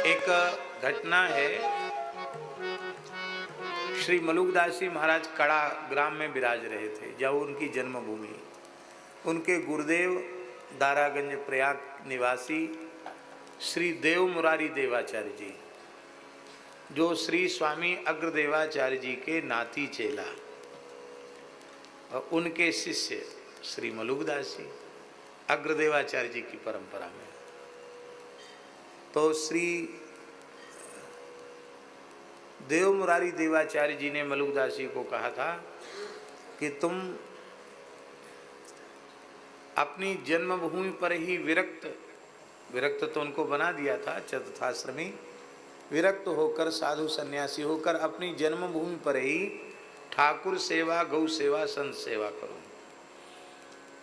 एक घटना है। श्री मलुकदास जी महाराज कड़ा ग्राम में विराज रहे थे, जब उनकी जन्मभूमि। उनके गुरुदेव दारागंज प्रयाग निवासी श्री देव मुरारी देवाचार्य जी, जो श्री स्वामी अग्रदेवाचार्य जी के नाती चेला और उनके शिष्य श्री मलुकदास जी अग्रदेवाचार्य जी की परंपरा में। तो श्री देव मुरारी देवाचार्य जी ने मलुकदास जी को कहा था कि तुम अपनी जन्मभूमि पर ही विरक्त तो उनको बना दिया था, चतुर्थाश्रमी विरक्त होकर साधु सन्यासी होकर अपनी जन्मभूमि पर ही ठाकुर सेवा, गौ सेवा, संत सेवा करो।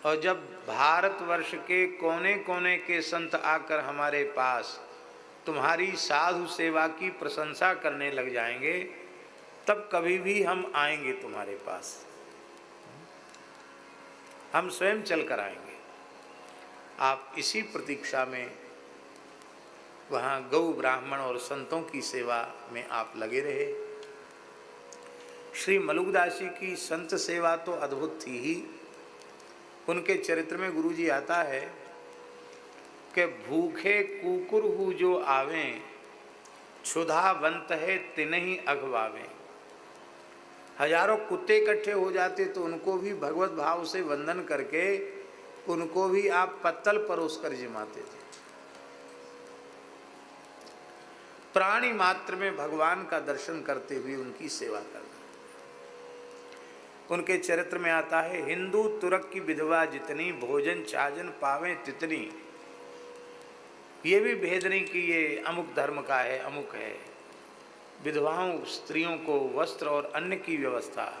और जब भारतवर्ष के कोने कोने के संत आकर हमारे पास तुम्हारी साधु सेवा की प्रशंसा करने लग जाएंगे, तब कभी भी हम आएंगे तुम्हारे पास, हम स्वयं चल कर आएंगे। आप इसी प्रतीक्षा में वहाँ गौ ब्राह्मण और संतों की सेवा में आप लगे रहे। श्री मलुकदास जी की संत सेवा तो अद्भुत थी ही। उनके चरित्र में गुरुजी आता है कि भूखे कुकुरहु जो आवें, क्षुधावंत है तिन्हि अघवावें। हजारों कुत्ते इकट्ठे हो जाते तो उनको भी भगवत भाव से वंदन करके उनको भी आप पत्तल परोस कर जिमाते थे। प्राणी मात्र में भगवान का दर्शन करते हुए उनकी सेवा करना। उनके चरित्र में आता है, हिंदू तुरक की विधवा जितनी, भोजन छाजन पावे तितनी। ये भी भेद नहीं कि ये अमुक धर्म का है, अमुक है। विधवाओं स्त्रियों को वस्त्र और अन्न की व्यवस्था,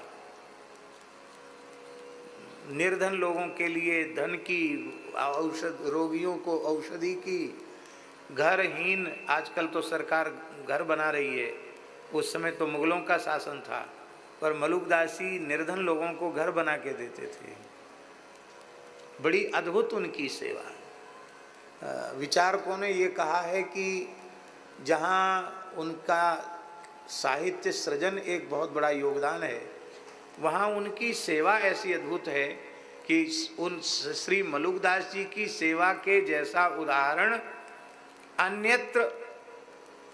निर्धन लोगों के लिए धन की, औषध रोगियों को औषधि की, घरहीन, आजकल तो सरकार घर बना रही है, उस समय तो मुगलों का शासन था, पर मलुकदास जी निर्धन लोगों को घर बना के देते थे। बड़ी अद्भुत उनकी सेवा। विचारकों ने ये कहा है कि जहाँ उनका साहित्य सृजन एक बहुत बड़ा योगदान है, वहाँ उनकी सेवा ऐसी अद्भुत है कि उन श्री मलुकदास जी की सेवा के जैसा उदाहरण अन्यत्र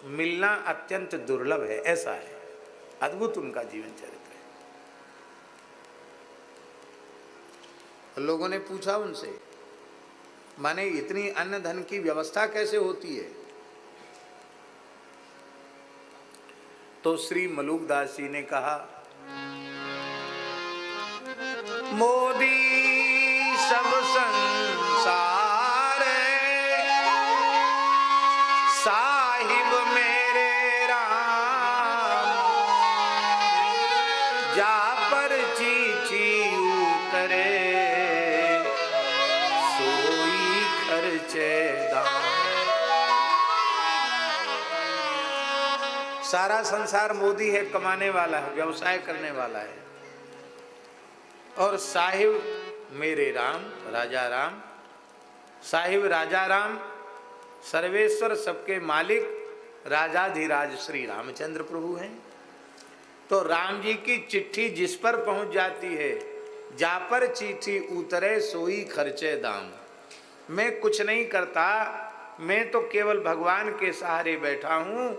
मिलना अत्यंत दुर्लभ है। ऐसा है, अद्भुत उनका जीवन चरित्र है। लोगों ने पूछा उनसे, माने इतनी अन्न धन की व्यवस्था कैसे होती है? तो श्री मलुकदास जी ने कहा, मोदी सब संसार साहिब मेरे राम, जा पर चिट्ठी उतरे सोई खर्चे दाम। सारा संसार मोदी है, कमाने वाला है, व्यवसाय करने वाला है। और साहिब मेरे राम, राजा राम, साहिब राजा राम, सर्वेश्वर सबके मालिक राजाधिराज श्री रामचंद्र प्रभु हैं। तो राम जी की चिट्ठी जिस पर पहुंच जाती है, जा पर चिट्ठी उतरे सोई खर्चे दाम। मैं कुछ नहीं करता, मैं तो केवल भगवान के सहारे बैठा हूँ।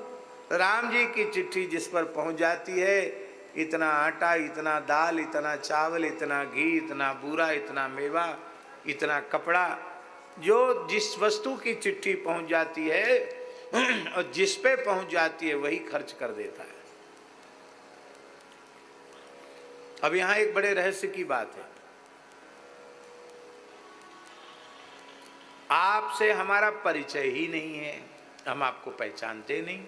राम जी की चिट्ठी जिस पर पहुंच जाती है, इतना आटा, इतना दाल, इतना चावल, इतना घी, इतना बूरा, इतना मेवा, इतना कपड़ा, जो जिस वस्तु की चिट्ठी पहुंच जाती है और जिस पे पहुंच जाती है वही खर्च कर देता है। अब यहां एक बड़े रहस्य की बात है। आपसे हमारा परिचय ही नहीं है, हम आपको पहचानते नहीं,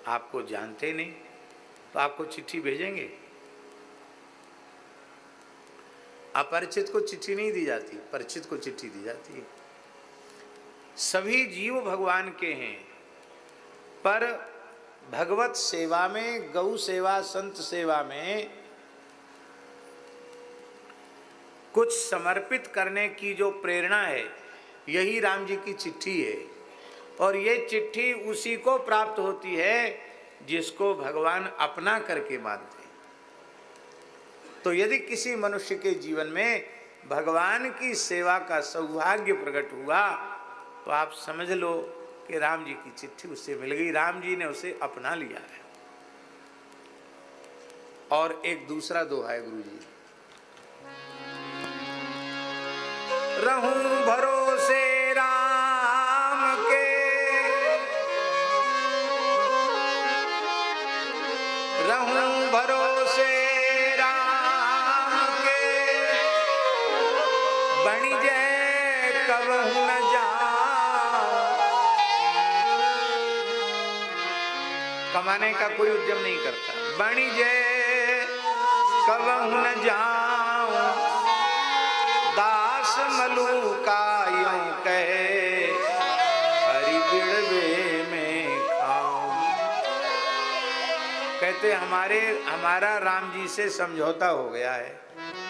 आपको जानते नहीं, तो आपको चिट्ठी भेजेंगे? अपरिचित को चिट्ठी नहीं दी जाती, परिचित को चिट्ठी दी जाती है। सभी जीव भगवान के हैं, पर भगवत सेवा में, गौ सेवा, संत सेवा में कुछ समर्पित करने की जो प्रेरणा है, यही राम जी की चिट्ठी है। और ये चिट्ठी उसी को प्राप्त होती है जिसको भगवान अपना करके मानते हैं। तो यदि किसी मनुष्य के जीवन में भगवान की सेवा का सौभाग्य प्रकट हुआ तो आप समझ लो कि राम जी की चिट्ठी उससे मिल गई, राम जी ने उसे अपना लिया है। और एक दूसरा दोहा है गुरु जी, रहूं भरोसे राम के, रहूं भरोसे राम के, बणि जय कबहु न जाऊं। कमाने का कोई उद्यम नहीं करता, बणि जय कबहु न जाऊं, दास मलूका यूं कहे, हरि बिड़वे में खाऊं। कहते हमारा राम जी से समझौता हो गया है।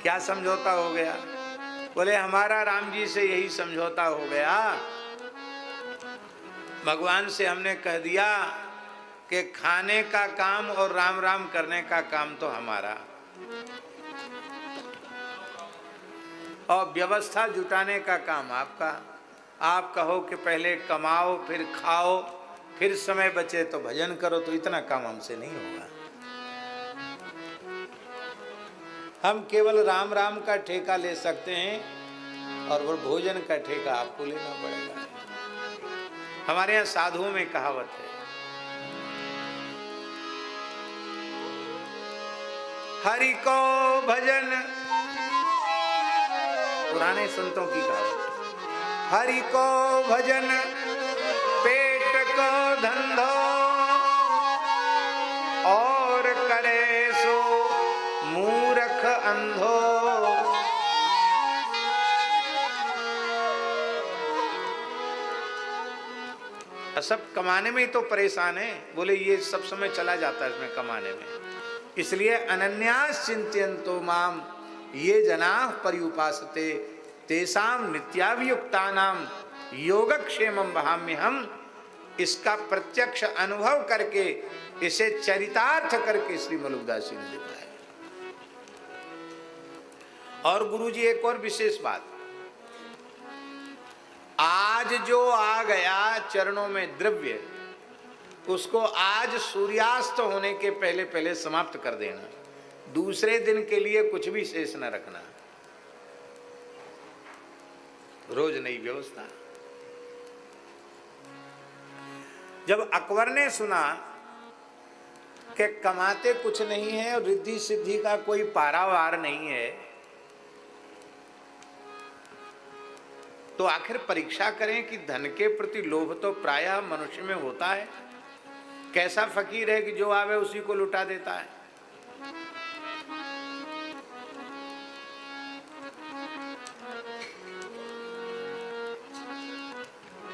क्या समझौता हो गया? बोले हमारा राम जी से यही समझौता हो गया, भगवान से हमने कह दिया कि खाने का काम और राम राम करने का काम तो हमारा, और व्यवस्था जुटाने का काम आपका। आप कहो कि पहले कमाओ फिर खाओ फिर समय बचे तो भजन करो, तो इतना काम हमसे नहीं होगा। हम केवल राम राम का ठेका ले सकते हैं और वो भोजन का ठेका आपको लेना पड़ेगा। हमारे यहाँ साधुओं में कहावत है, हरि को भजन, पुराने संतों की कहावत, हरि को भजन पेट को धंधो, और करे सो मूर्ख अंधो। सब कमाने में ही तो परेशान है। बोले ये सब समय चला जाता है इसमें कमाने में, इसलिए अनन्यास चिंतयन्तो माम ये जनाः पर्युपासते तेषां नित्याभियुक्तानां योगक्षेमं वहाम्यहम्। इसका प्रत्यक्ष अनुभव करके, इसे चरितार्थ करके श्री मलुकदास जी ने लिखा है। और गुरुजी एक और विशेष बात, आज जो आ गया चरणों में द्रव्य, उसको आज सूर्यास्त होने के पहले पहले समाप्त कर देना, दूसरे दिन के लिए कुछ भी शेष न रखना। रोज नई व्यवस्था। जब अकबर ने सुना कि कमाते कुछ नहीं है और रिद्धि सिद्धि का कोई पारावार नहीं है, तो आखिर परीक्षा करें कि धन के प्रति लोभ तो प्रायः मनुष्य में होता है। कैसा फकीर है कि जो आवे उसी को लुटा देता है।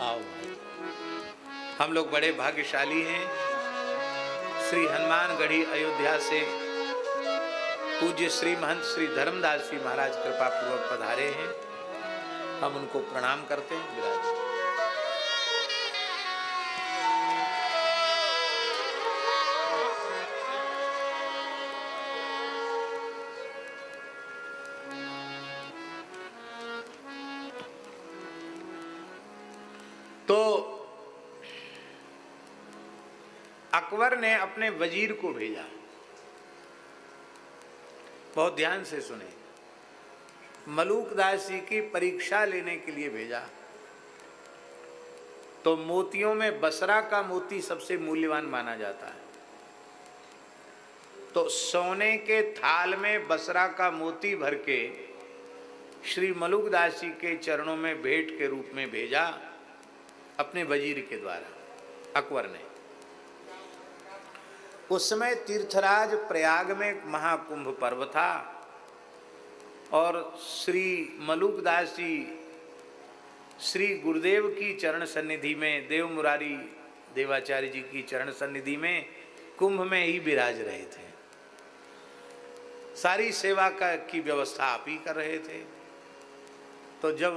आओ हम लोग बड़े भाग्यशाली हैं। श्री हनुमानगढ़ी अयोध्या से पूज्य श्री महंत श्री धर्मदास जी महाराज कृपा पूर्वक पधारे हैं। हम उनको प्रणाम करते हैं। विराज तो अकबर ने अपने वजीर को भेजा। बहुत ध्यान से सुने, मलूकदास जी की परीक्षा लेने के लिए भेजा। तो मोतियों में बसरा का मोती सबसे मूल्यवान माना जाता है। तो सोने के थाल में बसरा का मोती भर के श्री मलूकदास जी के चरणों में भेंट के रूप में भेजा अपने वजीर के द्वारा अकबर ने। उस समय तीर्थराज प्रयाग में महाकुंभ पर्व था और श्री मलूकदास जी श्री गुरुदेव की चरण सन्निधि में, देव मुरारी देवाचार्य जी की चरण सन्निधि में कुंभ में ही विराज रहे थे। सारी सेवा की व्यवस्था आप ही कर रहे थे। तो जब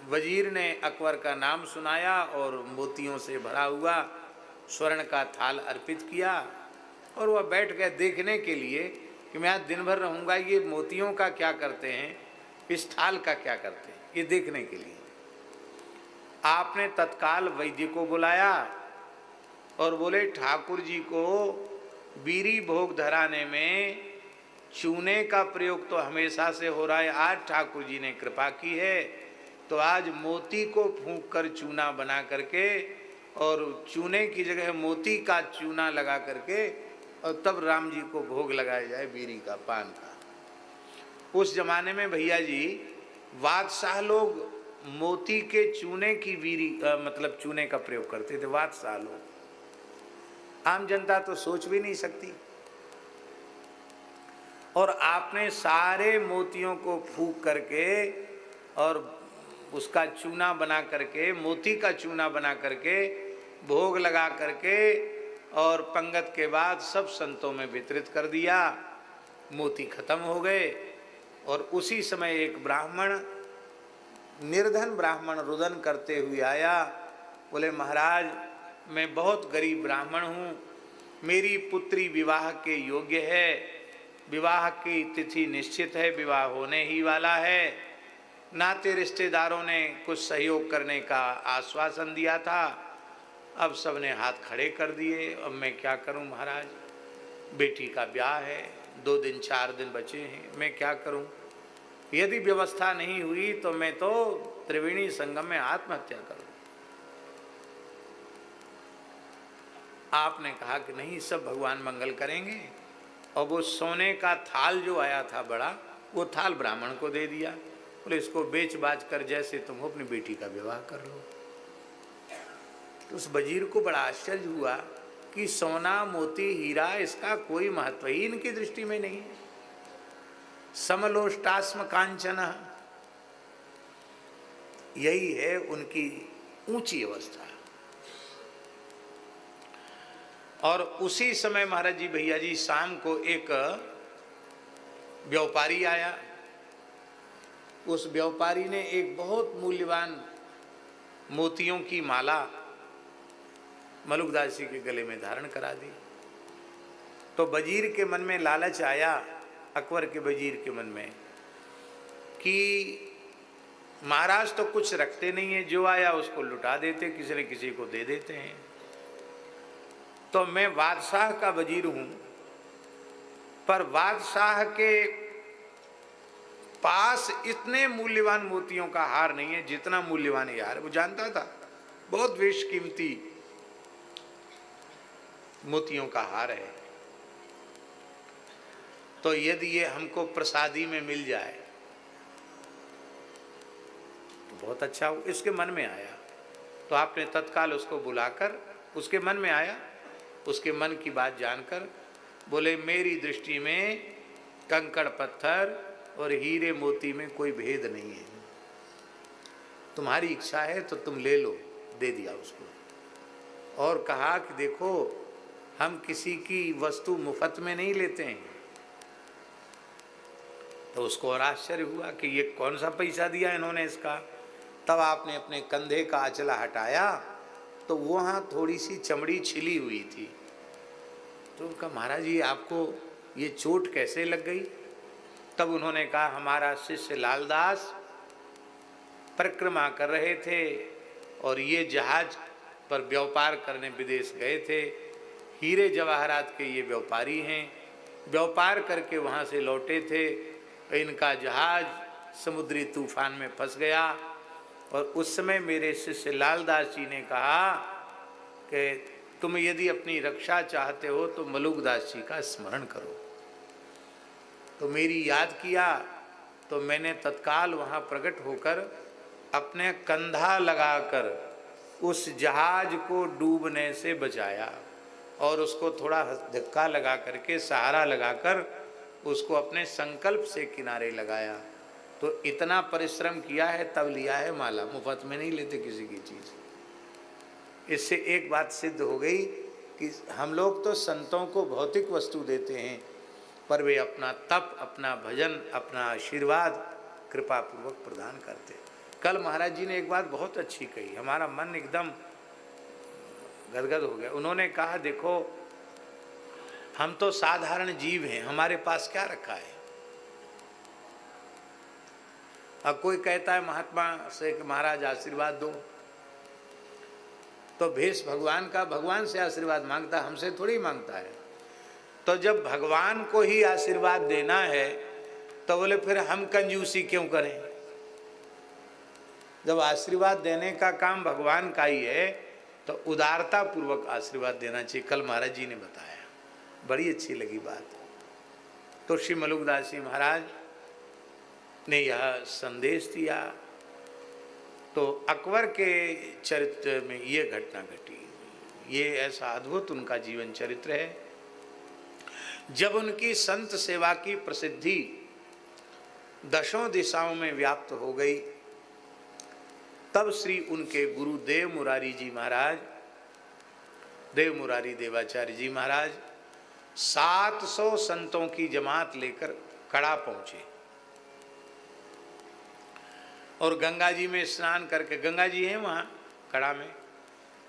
वजीर ने अकबर का नाम सुनाया और मोतियों से भरा हुआ स्वर्ण का थाल अर्पित किया और वह बैठ गए देखने के लिए कि मैं आज दिन भर रहूँगा, ये मोतियों का क्या करते हैं, इस थाल का क्या करते हैं, ये देखने के लिए। आपने तत्काल वैद्य को बुलाया और बोले ठाकुर जी को बीरी भोग धराने में चूने का प्रयोग तो हमेशा से हो रहा है, आज ठाकुर जी ने कृपा की है तो आज मोती को फूंक कर चूना बना करके और चूने की जगह मोती का चूना लगा करके और तब राम जी को भोग लगाया जाए बीरी का, पान का। उस जमाने में भैया जी बादशाह लोग मोती के चूने की बीरी मतलब चूने का प्रयोग करते थे, बादशाह लोग। आम जनता तो सोच भी नहीं सकती। और आपने सारे मोतियों को फूंक करके और उसका चूना बना करके, मोती का चूना बना करके भोग लगा करके और पंगत के बाद सब संतों में वितरित कर दिया। मोती खत्म हो गए और उसी समय एक ब्राह्मण, निर्धन ब्राह्मण रुदन करते हुए आया। बोले महाराज मैं बहुत गरीब ब्राह्मण हूँ, मेरी पुत्री विवाह के योग्य है, विवाह की तिथि निश्चित है, विवाह होने ही वाला है, नाते रिश्तेदारों ने कुछ सहयोग करने का आश्वासन दिया था, अब सबने हाथ खड़े कर दिए, अब मैं क्या करूं महाराज, बेटी का ब्याह है, 2 दिन 4 दिन बचे हैं, मैं क्या करूं, यदि व्यवस्था नहीं हुई तो मैं तो त्रिवेणी संगम में आत्महत्या करूं। आपने कहा कि नहीं, सब भगवान मंगल करेंगे। और वो सोने का थाल जो आया था बड़ा, वो थाल ब्राह्मण को दे दिया। बोले इसको बेच बाज कर जैसे तुम हो अपनी बेटी का विवाह कर लो। तो उस वजीर को बड़ा आश्चर्य हुआ कि सोना मोती हीरा इसका कोई महत्व ही इनकी दृष्टि में नहीं है। समलोष्टास्म कांचन, यही है उनकी ऊंची अवस्था। और उसी समय महाराज जी भैया जी शाम को एक व्यापारी आया। उस व्यापारी ने एक बहुत मूल्यवान मोतियों की माला मलुकदास जी के गले में धारण करा दी। तो वजीर के मन में लालच आया, अकबर के वजीर के मन में, कि महाराज तो कुछ रखते नहीं है, जो आया उसको लुटा देते, किसी न किसी को दे देते हैं। तो मैं बादशाह का वजीर हूं, पर बादशाह के पास इतने मूल्यवान मोतियों का हार नहीं है जितना मूल्यवान ये हार। वो जानता था बहुत बेशकीमती मोतियों का हार है, तो यदि ये हमको प्रसादी में मिल जाए तो बहुत अच्छा हो। इसके मन में आया तो आपने तत्काल उसको बुलाकर, उसके मन में आया, उसके मन की बात जानकर बोले मेरी दृष्टि में कंकड़ पत्थर और हीरे मोती में कोई भेद नहीं है, तुम्हारी इच्छा है तो तुम ले लो। दे दिया उसको और कहा कि देखो हम किसी की वस्तु मुफ्त में नहीं लेते हैं। तो उसको और आश्चर्य हुआ कि ये कौन सा पैसा दिया इन्होंने इसका। तब आपने अपने कंधे का आंचला हटाया तो वहाँ थोड़ी सी चमड़ी छिली हुई थी। तो कहा महाराज जी आपको ये चोट कैसे लग गई। तब उन्होंने कहा हमारा शिष्य लालदास परिक्रमा कर रहे थे और ये जहाज पर व्यापार करने विदेश गए थे, हीरे जवाहरात के ये व्यापारी हैं, व्यापार करके वहाँ से लौटे थे, इनका जहाज समुद्री तूफान में फंस गया और उस समय मेरे शिष्य लालदास जी ने कहा कि तुम यदि अपनी रक्षा चाहते हो तो मलुकदास जी का स्मरण करो। तो मेरी याद किया तो मैंने तत्काल वहाँ प्रकट होकर अपने कंधा लगाकर उस जहाज को डूबने से बचाया और उसको थोड़ा धक्का लगा करके, सहारा लगाकर उसको अपने संकल्प से किनारे लगाया। तो इतना परिश्रम किया है तब लिया है माला, मुफ्त में नहीं लेते किसी की चीज़। इससे एक बात सिद्ध हो गई कि हम लोग तो संतों को भौतिक वस्तु देते हैं, पर वे अपना तप, अपना भजन, अपना आशीर्वाद कृपा पूर्वक प्रदान करते। कल महाराज जी ने एक बात बहुत अच्छी कही, हमारा मन एकदम गदगद हो गया। उन्होंने कहा देखो हम तो साधारण जीव हैं, हमारे पास क्या रखा है। अब कोई कहता है महात्मा से कि महाराज आशीर्वाद दो, तो भेष भगवान का, भगवान से आशीर्वाद मांगता, हमसे थोड़ी मांगता है। तो जब भगवान को ही आशीर्वाद देना है तो बोले फिर हम कंजूसी क्यों करें। जब आशीर्वाद देने का काम भगवान का ही है तो उदारता पूर्वक आशीर्वाद देना चाहिए। कल महाराज जी ने बताया, बड़ी अच्छी लगी बात। तो श्री मलुकदास जी महाराज ने यह संदेश दिया। तो अकबर के चरित्र में ये घटना घटी, ये ऐसा अद्भुत उनका जीवन चरित्र है। जब उनकी संत सेवा की प्रसिद्धि दशों दिशाओं में व्याप्त हो गई, तब श्री उनके गुरु देव मुरारी जी महाराज, देव मुरारी देवाचार्य जी महाराज 700 संतों की जमात लेकर कड़ा पहुंचे और गंगा जी में स्नान करके, गंगा जी हैं वहाँ कड़ा में,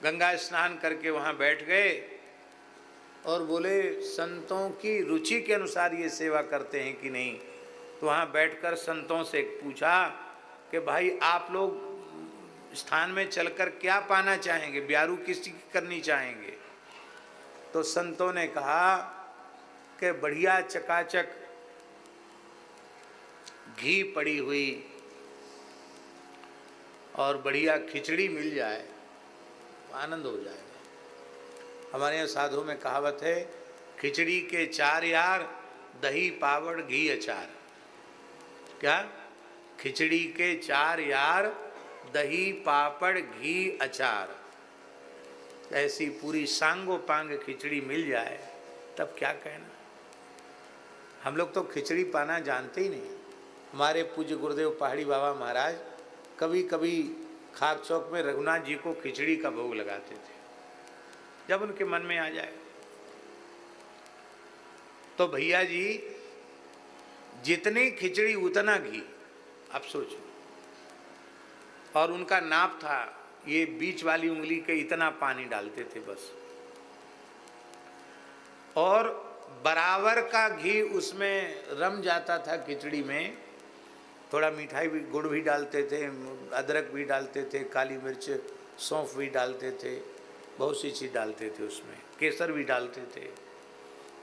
गंगा स्नान करके वहाँ बैठ गए और बोले संतों की रुचि के अनुसार ये सेवा करते हैं कि नहीं। तो वहाँ बैठकर संतों से पूछा कि भाई आप लोग स्थान में चलकर क्या पाना चाहेंगे, ब्यारू किसकी करनी चाहेंगे। तो संतों ने कहा कि बढ़िया चकाचक घी पड़ी हुई और बढ़िया खिचड़ी मिल जाए तो आनंद हो जाएगा। हमारे यहाँ साधु में कहावत है, खिचड़ी के 4 यार, दही पावड़ घी अचार। क्या? खिचड़ी के 4 यार, दही पापड़ घी अचार। ऐसी पूरी सांगो पांग खिचड़ी मिल जाए तब क्या कहना। हम लोग तो खिचड़ी पाना जानते ही नहीं। हमारे पूज्य गुरुदेव पहाड़ी बाबा महाराज कभी कभी खाक चौक में रघुनाथ जी को खिचड़ी का भोग लगाते थे, जब उनके मन में आ जाए। तो भैया जी जितनी खिचड़ी उतना घी, आप सोचो। और उनका नाप था, ये बीच वाली उंगली के इतना पानी डालते थे बस, और बराबर का घी उसमें रम जाता था खिचड़ी में। थोड़ा मिठाई भी, गुड़ भी डालते थे, अदरक भी डालते थे, काली मिर्च सौंफ भी डालते थे, बहुत सी चीज़ डालते थे उसमें, केसर भी डालते थे,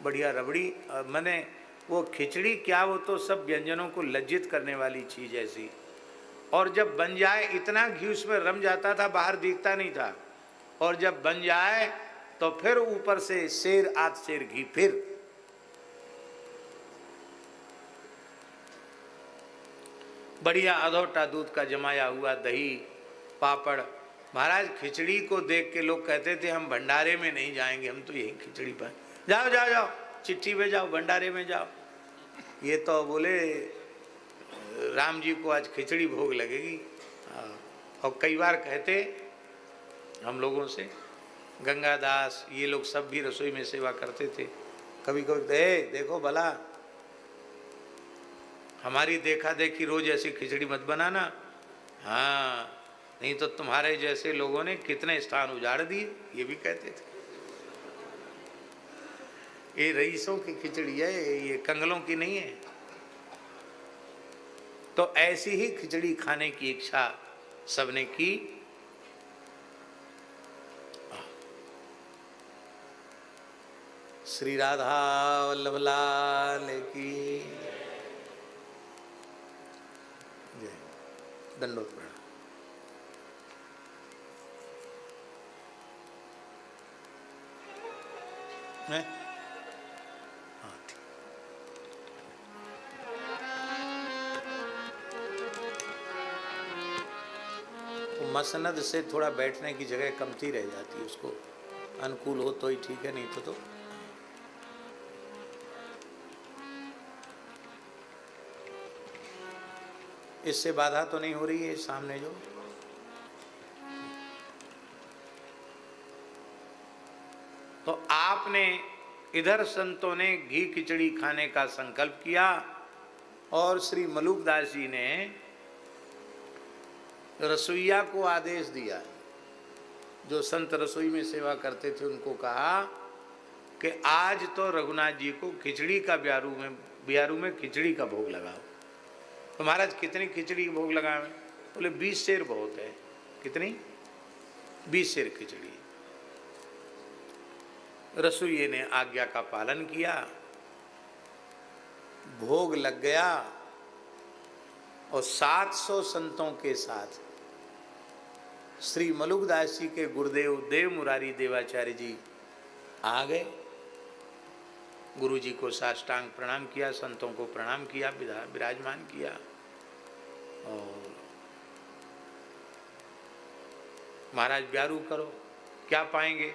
बढ़िया रबड़ी। मैंने वो खिचड़ी क्या, वो तो सब व्यंजनों को लज्जित करने वाली चीज़ ऐसी। और जब बन जाए इतना घी उसमें रम जाता था, बाहर दिखता नहीं था। और जब बन जाए तो फिर ऊपर से सेर आध सेर घी, फिर बढ़िया अधोटा दूध का जमाया हुआ दही पापड़। महाराज खिचड़ी को देख के लोग कहते थे हम भंडारे में नहीं जाएंगे, हम तो यही खिचड़ी पाए। जाओ जाओ जाओ, चिट्ठी में जाओ, भंडारे में जाओ। ये तो बोले राम जी को आज खिचड़ी भोग लगेगी। और कई बार कहते हम लोगों से, गंगादास ये लोग सब भी रसोई में सेवा करते थे। कभी कभी देखो भला, हमारी देखा देखी रोज ऐसी खिचड़ी मत बनाना, हाँ नहीं तो तुम्हारे जैसे लोगों ने कितने स्थान उजाड़ दिए, ये भी कहते थे। ये रईसों की खिचड़ी है, ये कंगलों की नहीं है। तो ऐसी ही खिचड़ी खाने की इच्छा सबने की। श्री राधा वल्लभ लाल की जय। दंडोत प्रणाम। है हाँ ठीक। तो मसनद से थोड़ा बैठने की जगह कमती रह जाती है, उसको अनुकूल हो तो ही ठीक है, नहीं तो इससे बाधा तो नहीं हो रही है सामने जो। तो आपने इधर संतों ने घी खिचड़ी खाने का संकल्प किया और श्री मलुकदास जी ने रसोइया को आदेश दिया, जो संत रसोई में सेवा करते थे उनको कहा कि आज तो रघुनाथ जी को खिचड़ी का ब्यारू में खिचड़ी का भोग लगाओ। तो महाराज कितनी खिचड़ी के भोग लगावे? बोले 20 सेर बहुत है। कितनी? 20 सेर खिचड़ी। रसोइये ने आज्ञा का पालन किया, भोग लग गया और 700 संतों के साथ श्री मलुकदास जी के गुरुदेव देव मुरारी देवाचार्य जी आ गए। गुरु जी को साष्टांग प्रणाम किया, संतों को प्रणाम किया, विराजमान किया और महाराज ब्यारू करो, क्या पाएंगे?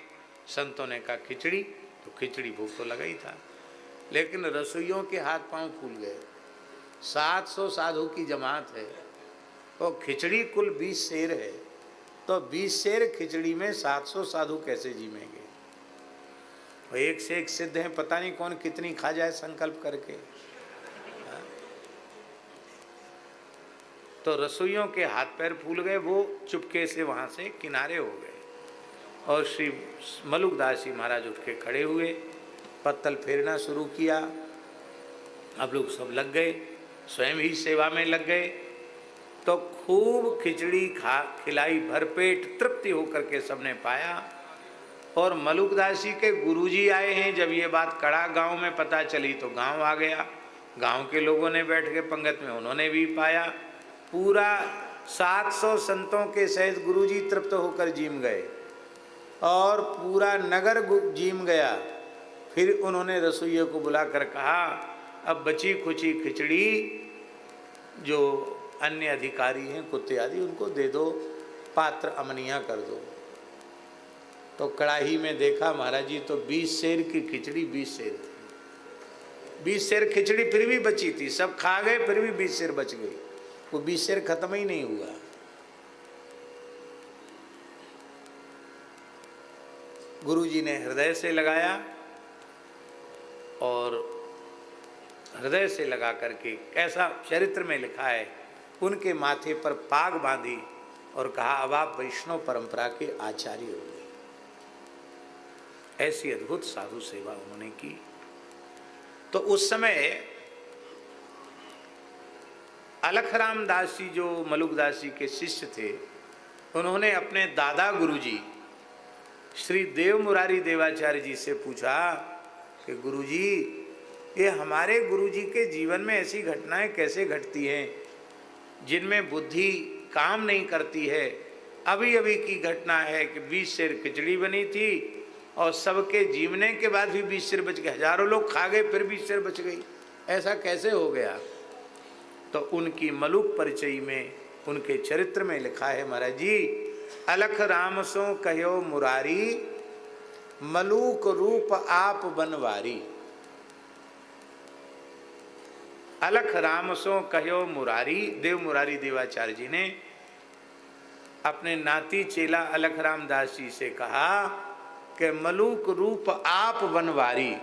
संतों ने कहा खिचड़ी। तो खिचड़ी भोग तो लगा ही था, लेकिन रसोइयों के हाथ पांव फूल गए। 700 साधु की जमात है और खिचड़ी कुल 20 सेर है, तो 20 सेर खिचड़ी में 700 साधु कैसे जीमेंगे? एक से एक सिद्ध हैं, पता नहीं कौन कितनी खा जाए संकल्प करके। तो रसोइयों के हाथ पैर फूल गए, वो चुपके से वहां से किनारे हो गए और श्री मलुकदास जी महाराज उठ के खड़े हुए, पत्तल फेरना शुरू किया। अब लोग सब लग गए, स्वयं ही सेवा में लग गए। तो खूब खिचड़ी खिलाई, भरपेट तृप्ति होकर के सबने पाया। और मलुकदास जी के गुरुजी आए हैं। जब ये बात कड़ा गांव में पता चली तो गांव आ गया, गांव के लोगों ने बैठ के पंगत में उन्होंने भी पाया। पूरा 700 संतों के सहित गुरुजी तृप्त होकर जीम गए और पूरा नगर जीम गया। फिर उन्होंने रसोइये को बुलाकर कहा, अब बची खुची खिचड़ी जो अन्य अधिकारी हैं, कुत्ते आदि, उनको दे दो, पात्र अमनिया कर दो। तो कड़ाही में देखा महाराज जी, तो 20 सेर की खिचड़ी 20 सेर थी। 20 सेर खिचड़ी फिर भी बची थी, सब खा गए, फिर भी 20 सेर बच गई। वो 20 सेर खत्म ही नहीं हुआ। गुरुजी ने हृदय से लगाया और हृदय से लगा करके, ऐसा चरित्र में लिखा है, उनके माथे पर पाग बांधी और कहा, अब आप वैष्णव परंपरा के आचार्य हो गए। ऐसी अद्भुत साधु सेवा उन्होंने की। तो उस समय अलखराम दास जी जो मलुकदास जी के शिष्य थे, उन्होंने अपने दादा गुरुजी श्री देव मुरारी देवाचार्य जी से पूछा कि गुरुजी, ये हमारे गुरुजी के जीवन में ऐसी घटनाएं कैसे घटती हैं जिनमें बुद्धि काम नहीं करती है? अभी अभी की घटना है कि 20 सेर खिचड़ी बनी थी और सबके जीवने के बाद भी 20 सेर बच गए। हजारों लोग खा गए, फिर 20 सेर बच गई। ऐसा कैसे हो गया? तो उनकी मलुक परिचय में, उनके चरित्र में लिखा है महाराज जी, अलख राम सो कहो मुरारी, मलूक रूप आप बनवारी। अलख राम सो कहो मुरारी, देव मुरारी देवाचार्य जी ने अपने नाती चेला अलख राम दास जी से कहा कि मलूक रूप आप बनवारी।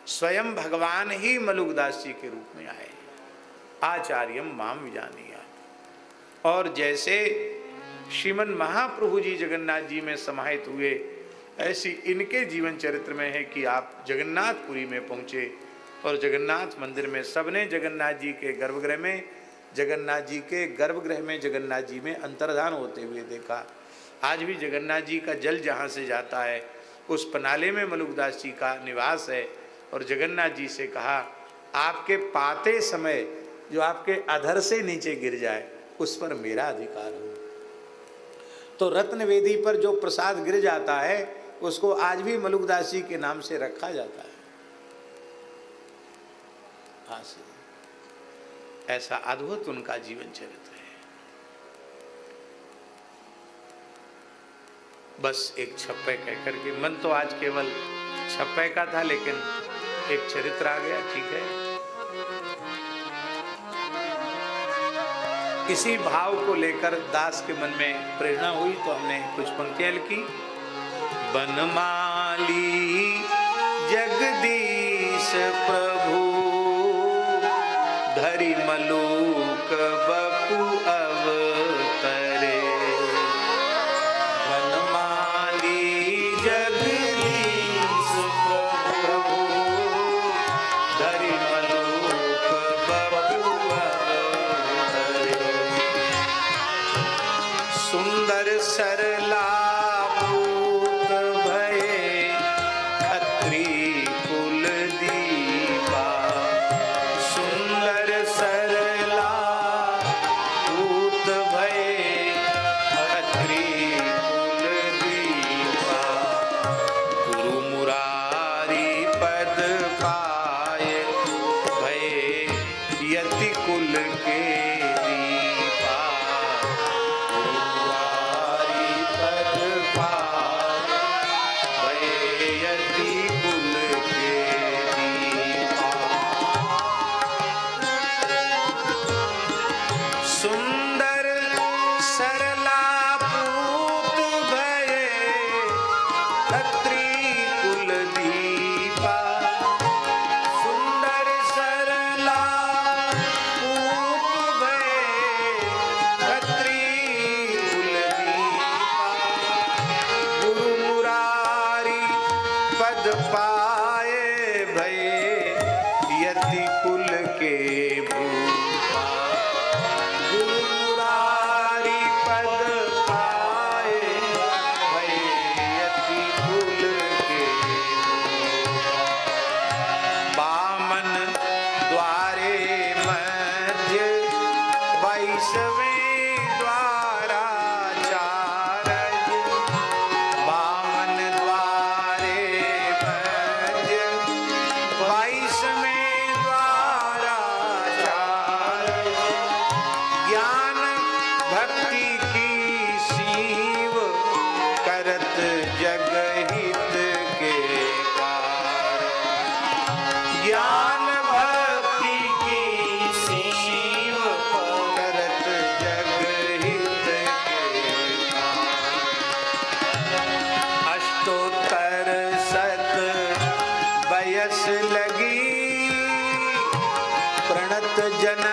स्वयं भगवान ही मलुकदास जी के रूप में आए, आचार्यम माम विजानीया। और जैसे श्रीमन महाप्रभु जी जगन्नाथ जी में समाहित हुए, ऐसी इनके जीवन चरित्र में है कि आप जगन्नाथपुरी में पहुँचे और जगन्नाथ मंदिर में सबने जगन्नाथ जी के गर्भगृह में, जगन्नाथ जी के गर्भगृह में जगन्नाथ जी में अंतर्धान होते हुए देखा। आज भी जगन्नाथ जी का जल जहाँ से जाता है उस पनाले में मलुकदास जी का निवास है। और जगन्नाथ जी से कहा, आपके पाते समय जो आपके अधर से नीचे गिर जाए उस पर मेरा अधिकार हो। तो रत्न वेदी पर जो प्रसाद गिर जाता है उसको आज भी मलुकदास जी के नाम से रखा जाता है। हाँ से ऐसा अद्भुत उनका जीवन चरित्र है। बस एक छप्पे कह करके, मन तो आज केवल छप्पे का था, लेकिन एक चरित्र आ गया, ठीक है। किसी भाव को लेकर दास के मन में प्रेरणा हुई तो हमने कुछ पंक्तियां लिखी। बनमाली जगदीश प्रभु, धरि मलूक बपु अवतरे, जन